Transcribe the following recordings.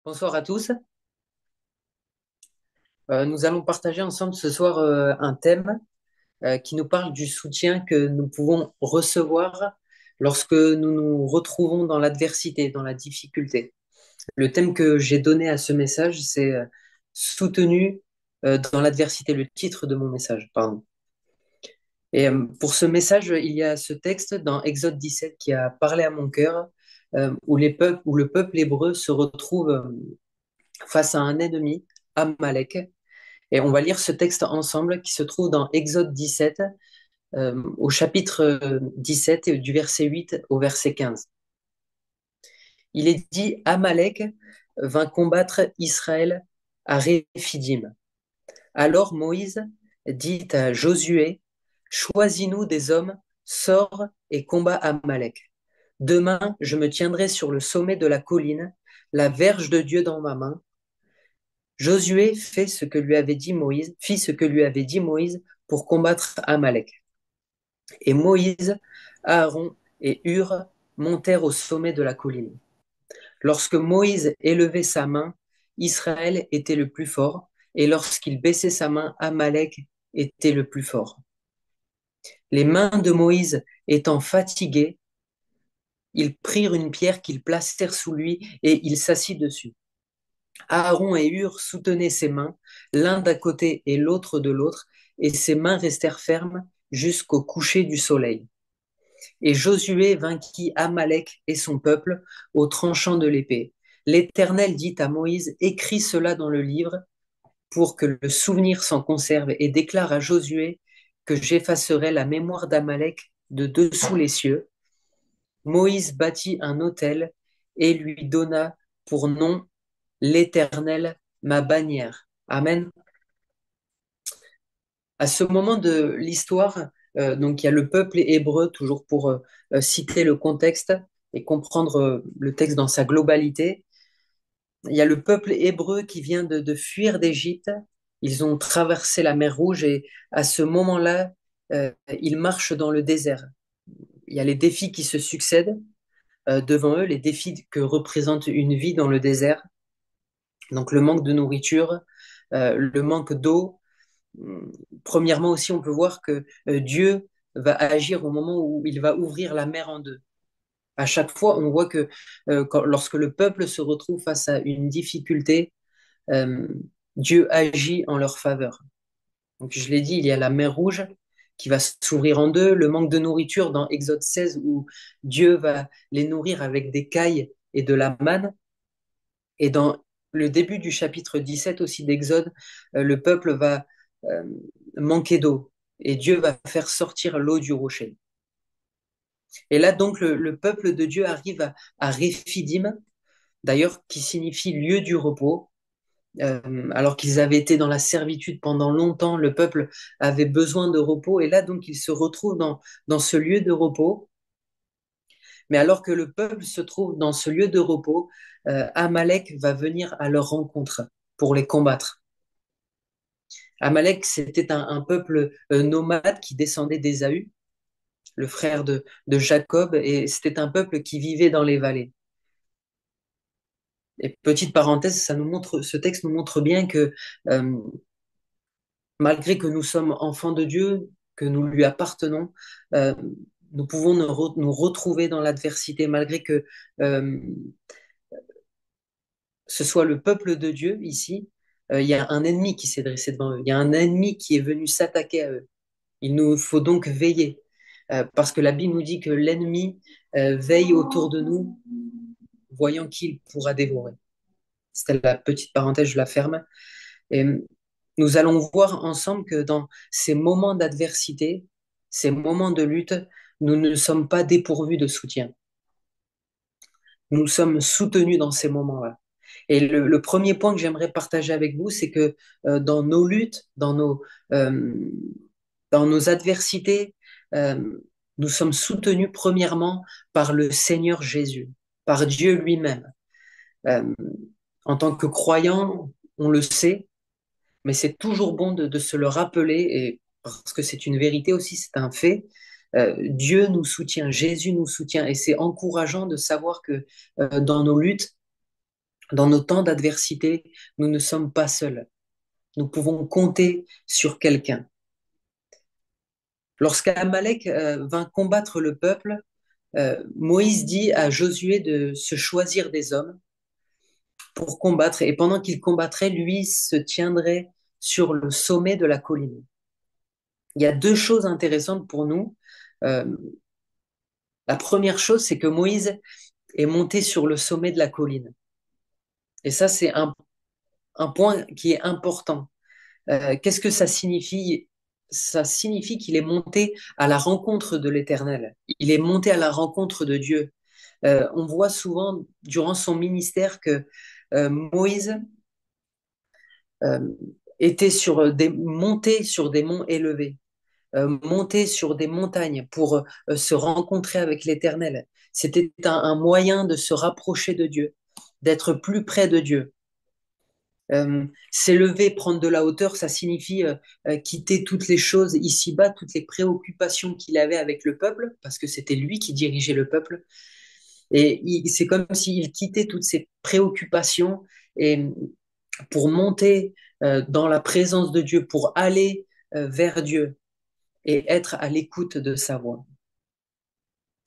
Bonsoir à tous. Nous allons partager ensemble ce soir un thème qui nous parle du soutien que nous pouvons recevoir lorsque nous nous retrouvons dans l'adversité, dans la difficulté. Le thème que j'ai donné à ce message, c'est soutenu dans l'adversité, le titre de mon message, pardon. Et pour ce message, il y a ce texte dans Exode 17 qui a parlé à mon cœur, où le peuple hébreu se retrouve face à un ennemi, Amalek. Et on va lire ce texte ensemble qui se trouve dans Exode 17, au chapitre 17, et du verset 8 au verset 15. Il est dit, Amalek vint combattre Israël à Réphidim. Alors Moïse dit à Josué, choisis-nous des hommes, sors et combat Amalek. Demain, je me tiendrai sur le sommet de la colline, la verge de Dieu dans ma main. Josué fit ce que lui avait dit Moïse pour combattre Amalek. Et Moïse, Aaron et Hur montèrent au sommet de la colline. Lorsque Moïse élevait sa main, Israël était le plus fort, et lorsqu'il baissait sa main, Amalek était le plus fort. Les mains de Moïse étant fatiguées, ils prirent une pierre qu'ils placèrent sous lui, et il s'assit dessus. Aaron et Hur soutenaient ses mains, l'un d'un côté et l'autre de l'autre, et ses mains restèrent fermes jusqu'au coucher du soleil. Et Josué vainquit Amalek et son peuple au tranchant de l'épée. L'Éternel dit à Moïse, écris cela dans le livre pour que le souvenir s'en conserve, et déclare à Josué que j'effacerai la mémoire d'Amalek de dessous les cieux. Moïse bâtit un autel et lui donna pour nom l'Éternel, ma bannière. Amen. À ce moment de l'histoire, donc il y a le peuple hébreu, toujours pour citer le contexte et comprendre le texte dans sa globalité. Il y a le peuple hébreu qui vient de fuir d'Égypte. Ils ont traversé la mer Rouge et à ce moment-là, ils marchent dans le désert. Il y a les défis qui se succèdent devant eux, les défis que représente une vie dans le désert. Donc le manque de nourriture, le manque d'eau. Premièrement aussi, on peut voir que Dieu va agir au moment où il va ouvrir la mer en deux. À chaque fois, on voit que lorsque le peuple se retrouve face à une difficulté, euh, Dieu agit en leur faveur. Donc, je l'ai dit, il y a la mer Rouge qui va s'ouvrir en deux, le manque de nourriture dans Exode 16 où Dieu va les nourrir avec des cailles et de la manne. Et dans le début du chapitre 17 aussi d'Exode, le peuple va euh, manquer d'eau et Dieu va faire sortir l'eau du rocher. Et là, donc, le peuple de Dieu arrive à Réphidim, d'ailleurs, qui signifie lieu du repos. Alors qu'ils avaient été dans la servitude pendant longtemps, le peuple avait besoin de repos. Et là, donc, ils se retrouvent dans ce lieu de repos. Mais alors que le peuple se trouve dans ce lieu de repos, Amalek va venir à leur rencontre pour les combattre. Amalek, c'était un peuple nomade qui descendait d'Ésaü, le frère de Jacob, et c'était un peuple qui vivait dans les vallées. Et petite parenthèse, ce texte nous montre bien que euh, malgré que nous sommes enfants de Dieu, que nous lui appartenons, euh, nous pouvons nous retrouver dans l'adversité, malgré que euh, ce soit le peuple de Dieu ici. Il y a un ennemi qui s'est dressé devant eux. Il y a un ennemi qui est venu s'attaquer à eux. Il nous faut donc veiller, parce que la Bible nous dit que l'ennemi veille autour de nous, voyant qui il pourra dévorer. C'était la petite parenthèse, je la ferme. Et nous allons voir ensemble que dans ces moments d'adversité, ces moments de lutte, nous ne sommes pas dépourvus de soutien. Nous sommes soutenus dans ces moments-là. Et le premier point que j'aimerais partager avec vous, c'est que dans nos luttes, euh, dans nos adversités, euh, nous sommes soutenus premièrement par le Seigneur Jésus, par Dieu lui-même. Euh, En tant que croyants, on le sait, mais c'est toujours bon de se le rappeler, et parce que c'est une vérité aussi, c'est un fait. Dieu nous soutient, Jésus nous soutient, et c'est encourageant de savoir que dans nos luttes, Dans nos temps d'adversité, nous ne sommes pas seuls. Nous pouvons compter sur quelqu'un. Lorsqu'Amalek vint combattre le peuple, Moïse dit à Josué de se choisir des hommes pour combattre. Et pendant qu'il combattrait, lui se tiendrait sur le sommet de la colline. Il y a deux choses intéressantes pour nous. Euh, la première chose, c'est que Moïse est monté sur le sommet de la colline. Et ça, c'est un point qui est important. Qu'est-ce que ça signifie? Ça signifie qu'il est monté à la rencontre de l'Éternel. Il est monté à la rencontre de Dieu. On voit souvent durant son ministère que Moïse euh, était monté sur des monts élevés, monté sur des montagnes pour se rencontrer avec l'Éternel. C'était un moyen de se rapprocher de Dieu, d'être plus près de Dieu. S'élever, prendre de la hauteur, ça signifie quitter toutes les choses ici-bas, toutes les préoccupations qu'il avait avec le peuple, parce que c'était lui qui dirigeait le peuple. Et c'est comme s'il quittait toutes ses préoccupations et pour monter dans la présence de Dieu, pour aller vers Dieu et être à l'écoute de sa voix.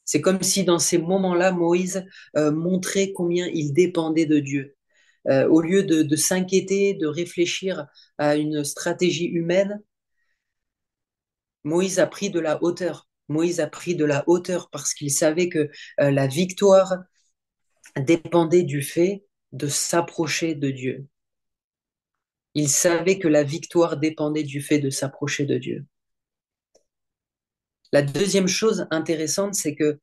C'est comme si dans ces moments-là, Moïse montrait combien il dépendait de Dieu. Au lieu de s'inquiéter, de réfléchir à une stratégie humaine, Moïse a pris de la hauteur. Moïse a pris de la hauteur parce qu'il savait que la victoire dépendait du fait de s'approcher de Dieu. Il savait que la victoire dépendait du fait de s'approcher de Dieu. La deuxième chose intéressante, c'est que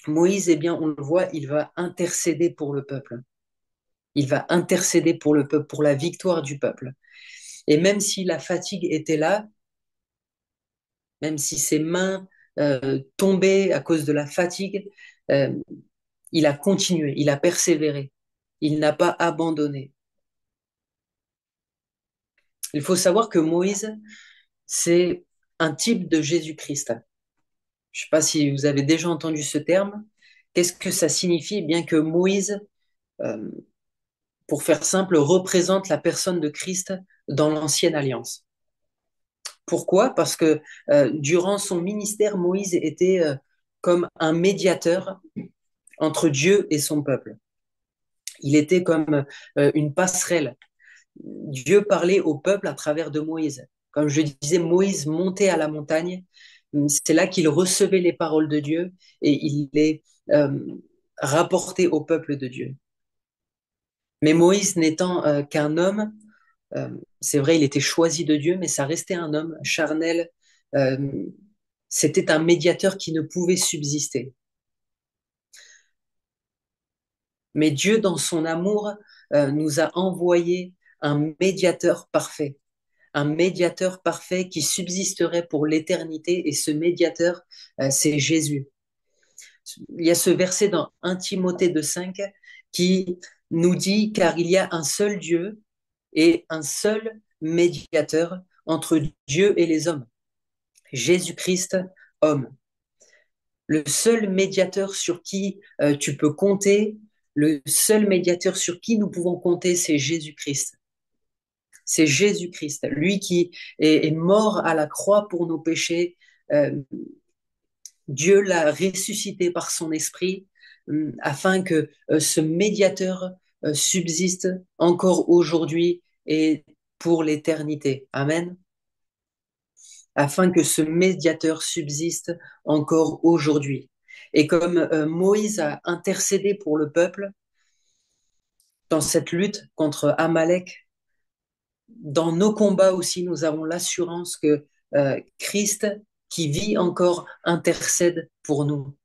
Moïse, eh bien, on le voit, il va intercéder pour le peuple. Il va intercéder pour le peuple, pour la victoire du peuple. Et même si la fatigue était là, même si ses mains tombaient à cause de la fatigue, euh, il a continué, il a persévéré, il n'a pas abandonné. Il faut savoir que Moïse, c'est un type de Jésus-Christ. Je ne sais pas si vous avez déjà entendu ce terme. Qu'est-ce que ça signifie? Eh bien que Moïse, euh, pour faire simple, représente la personne de Christ dans l'ancienne alliance. Pourquoi? Parce que durant son ministère, Moïse était comme un médiateur entre Dieu et son peuple. Il était comme une passerelle. Dieu parlait au peuple à travers de Moïse. Comme je disais, Moïse montait à la montagne. C'est là qu'il recevait les paroles de Dieu et il les rapportait au peuple de Dieu. Mais Moïse n'étant qu'un homme, c'est vrai, il était choisi de Dieu, mais ça restait un homme charnel. euh, C'était un médiateur qui ne pouvait subsister. Mais Dieu, dans son amour, nous a envoyé un médiateur parfait qui subsisterait pour l'éternité, et ce médiateur, c'est Jésus. Il y a ce verset dans 1 Timothée 2,5 qui nous dit, car il y a un seul Dieu et un seul médiateur entre Dieu et les hommes, Jésus-Christ, homme. Le seul médiateur sur qui tu peux compter, le seul médiateur sur qui nous pouvons compter, c'est Jésus-Christ. C'est Jésus-Christ, lui qui est mort à la croix pour nos péchés. Euh, Dieu l'a ressuscité par son esprit afin que ce médiateur subsiste encore aujourd'hui et pour l'éternité. Amen. Afin que ce médiateur subsiste encore aujourd'hui. Et comme Moïse a intercédé pour le peuple dans cette lutte contre Amalek, dans nos combats aussi, nous avons l'assurance que Christ, qui vit encore, intercède pour nous.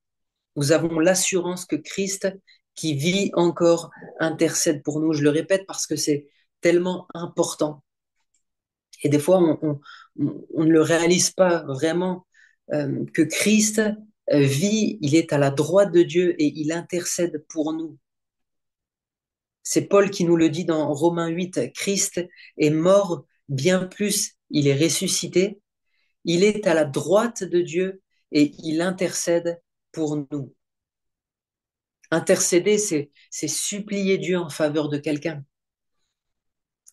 Nous avons l'assurance que Christ, qui vit encore, intercède pour nous. Je le répète parce que c'est tellement important. Et des fois, on ne le réalise pas vraiment que Christ vit, il est à la droite de Dieu et il intercède pour nous. C'est Paul qui nous le dit dans Romains 8, Christ est mort, bien plus, il est ressuscité, il est à la droite de Dieu et il intercède pour nous. Intercéder, c'est supplier Dieu en faveur de quelqu'un.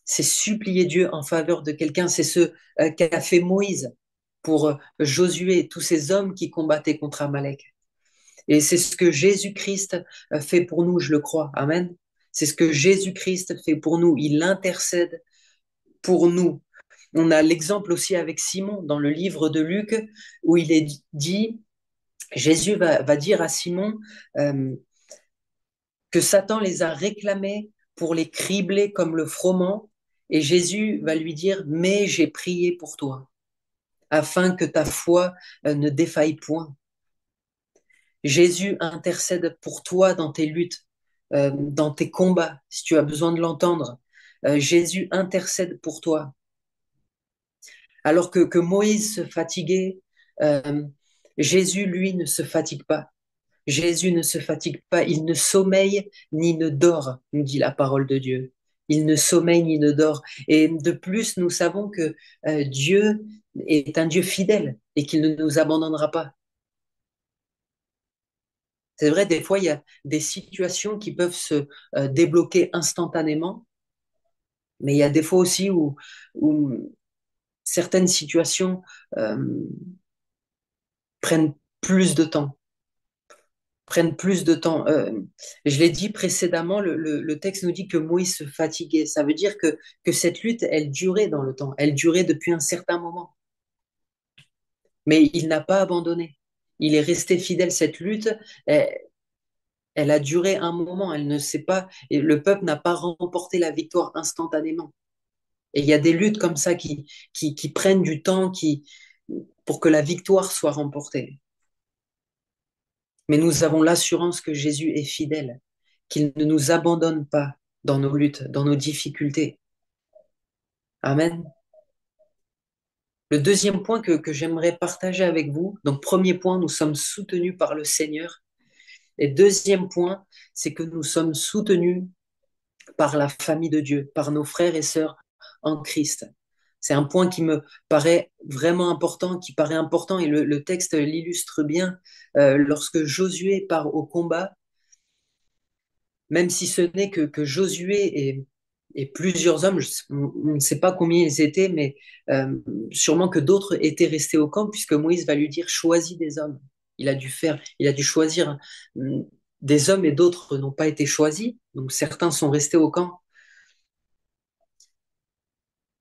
C'est supplier Dieu en faveur de quelqu'un. C'est ce qu'a fait Moïse pour Josué et tous ces hommes qui combattaient contre Amalek. Et c'est ce que Jésus-Christ fait pour nous, je le crois. Amen. C'est ce que Jésus-Christ fait pour nous. Il intercède pour nous. On a l'exemple aussi avec Simon dans le livre de Luc où il est dit, Jésus va dire à Simon euh, que Satan les a réclamés pour les cribler comme le froment. Et Jésus va lui dire, mais j'ai prié pour toi, afin que ta foi ne défaille point. Jésus intercède pour toi dans tes luttes, dans tes combats, si tu as besoin de l'entendre. Jésus intercède pour toi. Alors que Moïse se fatiguait, euh, Jésus, lui, ne se fatigue pas. Jésus ne se fatigue pas, il ne sommeille ni ne dort, nous dit la parole de Dieu. Il ne sommeille ni ne dort. Et de plus, nous savons que Dieu est un Dieu fidèle et qu'il ne nous abandonnera pas. C'est vrai, des fois, il y a des situations qui peuvent se débloquer instantanément, mais il y a des fois aussi où certaines situations euh, prennent plus de temps. Prennent plus de temps. Je l'ai dit précédemment, le texte nous dit que Moïse se fatiguait. Ça veut dire que cette lutte, elle durait dans le temps. Elle durait depuis un certain moment. Mais il n'a pas abandonné. Il est resté fidèle. Cette lutte, elle, elle a duré un moment. Elle ne sait pas, et le peuple n'a pas remporté la victoire instantanément. Et il y a des luttes comme ça qui prennent du temps pour que la victoire soit remportée. Mais nous avons l'assurance que Jésus est fidèle, qu'il ne nous abandonne pas dans nos luttes, dans nos difficultés. Amen. Le deuxième point que j'aimerais partager avec vous, donc premier point, nous sommes soutenus par le Seigneur. Et deuxième point, c'est que nous sommes soutenus par la famille de Dieu, par nos frères et sœurs en Christ. C'est un point qui me paraît vraiment important, qui paraît important, et le texte l'illustre bien. Lorsque Josué part au combat, même si ce n'est que Josué et plusieurs hommes, on ne sait pas combien ils étaient, mais euh, sûrement que d'autres étaient restés au camp, puisque Moïse va lui dire, choisis des hommes. Il a dû choisir des hommes et d'autres n'ont pas été choisis, donc certains sont restés au camp.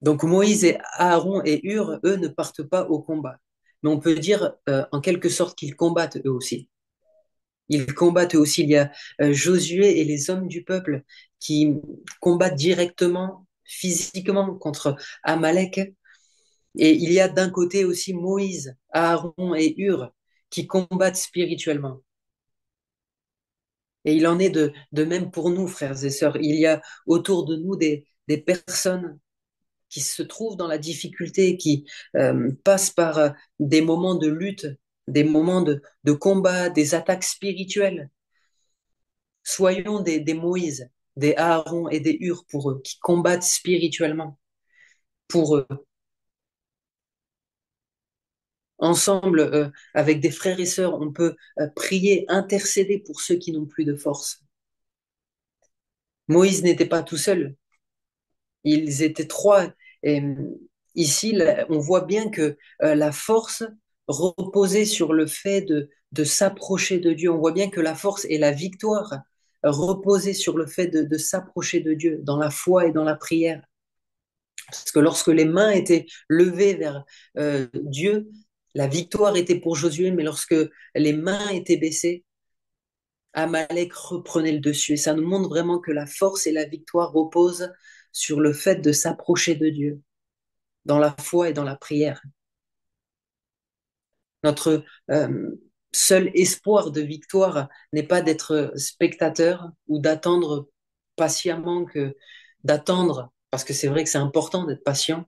Donc Moïse et Aaron et Hur, eux, ne partent pas au combat. Mais on peut dire en quelque sorte qu'ils combattent eux aussi. Ils combattent eux aussi. Il y a Josué et les hommes du peuple qui combattent directement, physiquement contre Amalek. Et il y a d'un côté aussi Moïse, Aaron et Hur qui combattent spirituellement. Et il en est de même pour nous, frères et sœurs. Il y a autour de nous des personnes qui se trouvent dans la difficulté, qui passent par des moments de lutte, des moments de combat, des attaques spirituelles. Soyons des Moïse, des Aaron et des Hur pour eux, qui combattent spirituellement pour eux. Ensemble, avec des frères et sœurs, on peut prier, intercéder pour ceux qui n'ont plus de force. Moïse n'était pas tout seul, ils étaient trois. Et ici, là, on voit bien que la force reposait sur le fait de s'approcher de Dieu. On voit bien que la force et la victoire reposaient sur le fait de s'approcher de Dieu dans la foi et dans la prière. Parce que lorsque les mains étaient levées vers Dieu, la victoire était pour Josué, mais lorsque les mains étaient baissées, Amalek reprenait le dessus. Et ça nous montre vraiment que la force et la victoire reposent sur le fait de s'approcher de Dieu, dans la foi et dans la prière. Notre seul espoir de victoire n'est pas d'être spectateur ou d'attendre patiemment d'attendre, parce que c'est vrai que c'est important d'être patient,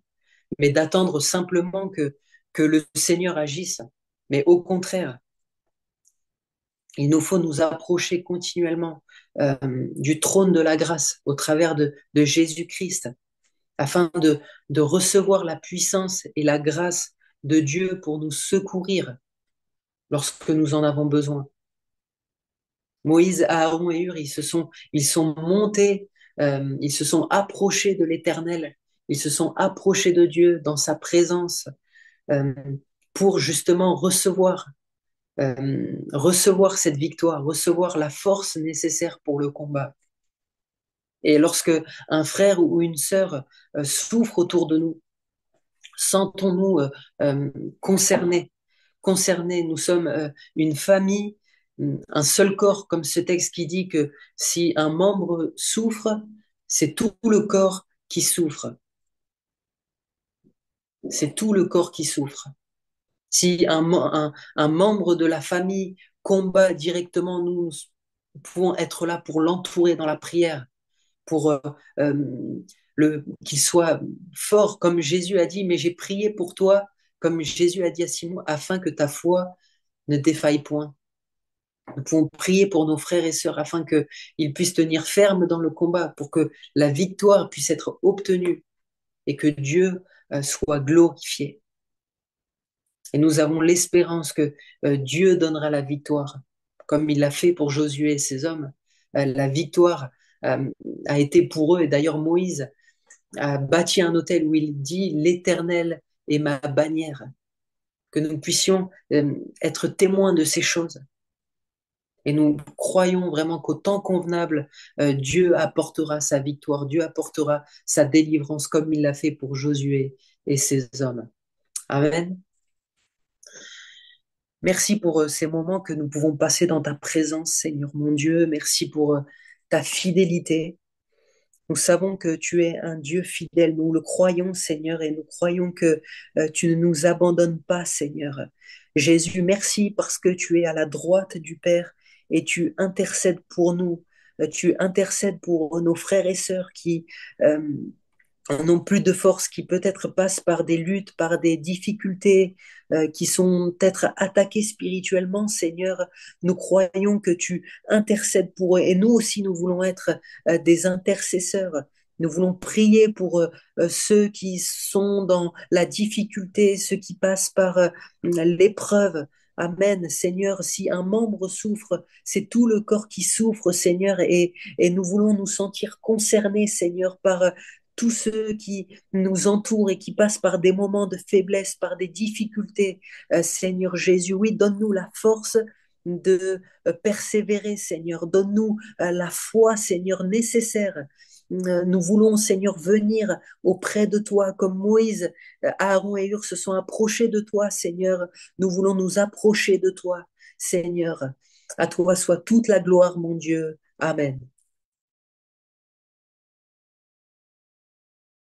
mais d'attendre simplement que le Seigneur agisse. Mais au contraire, il nous faut nous approcher continuellement euh, du trône de la grâce au travers de Jésus-Christ, afin de recevoir la puissance et la grâce de Dieu pour nous secourir lorsque nous en avons besoin. Moïse, Aaron et Hur, ils sont montés, ils se sont approchés de l'Éternel, ils se sont approchés de Dieu dans sa présence euh, pour justement recevoir cette victoire, recevoir la force nécessaire pour le combat. Et lorsque un frère ou une sœur souffre autour de nous, sentons-nous euh, concernés, concernés. Nous sommes une famille, un seul corps, comme ce texte qui dit que si un membre souffre, c'est tout le corps qui souffre. C'est tout le corps qui souffre. Si un membre de la famille combat directement, nous pouvons être là pour l'entourer dans la prière, pour qu'il soit fort, comme Jésus a dit, mais j'ai prié pour toi, comme Jésus a dit à Simon, afin que ta foi ne défaille point. Nous pouvons prier pour nos frères et sœurs afin qu'ils puissent tenir ferme dans le combat, pour que la victoire puisse être obtenue et que Dieu soit glorifié. Et nous avons l'espérance que Dieu donnera la victoire, comme il l'a fait pour Josué et ses hommes. La victoire euh, a été pour eux, et d'ailleurs Moïse a bâti un autel où il dit l'Éternel est ma bannière, que nous puissions être témoins de ces choses. Et nous croyons vraiment qu'au temps convenable, Dieu apportera sa victoire, Dieu apportera sa délivrance comme il l'a fait pour Josué et ses hommes. Amen. Merci pour ces moments que nous pouvons passer dans ta présence, Seigneur mon Dieu. Merci pour ta fidélité. Nous savons que tu es un Dieu fidèle. Nous le croyons, Seigneur, et nous croyons que tu ne nous abandonnes pas, Seigneur. Jésus, merci parce que tu es à la droite du Père et tu intercèdes pour nous. Tu intercèdes pour nos frères et sœurs qui euh, n'ont plus de force, qui peut-être passent par des luttes, par des difficultés, qui sont peut-être attaqués spirituellement, Seigneur. Nous croyons que tu intercèdes pour eux et nous aussi, nous voulons être des intercesseurs. Nous voulons prier pour ceux qui sont dans la difficulté, ceux qui passent par l'épreuve. Amen, Seigneur. Si un membre souffre, c'est tout le corps qui souffre, Seigneur, et nous voulons nous sentir concernés, Seigneur, par tous ceux qui nous entourent et qui passent par des moments de faiblesse, par des difficultés. Seigneur Jésus, oui, donne-nous la force de persévérer, Seigneur. Donne-nous la foi, Seigneur, nécessaire. Nous voulons, Seigneur, venir auprès de toi comme Moïse, Aaron et Hur se sont approchés de toi, Seigneur. Nous voulons nous approcher de toi, Seigneur. À toi soit toute la gloire, mon Dieu. Amen.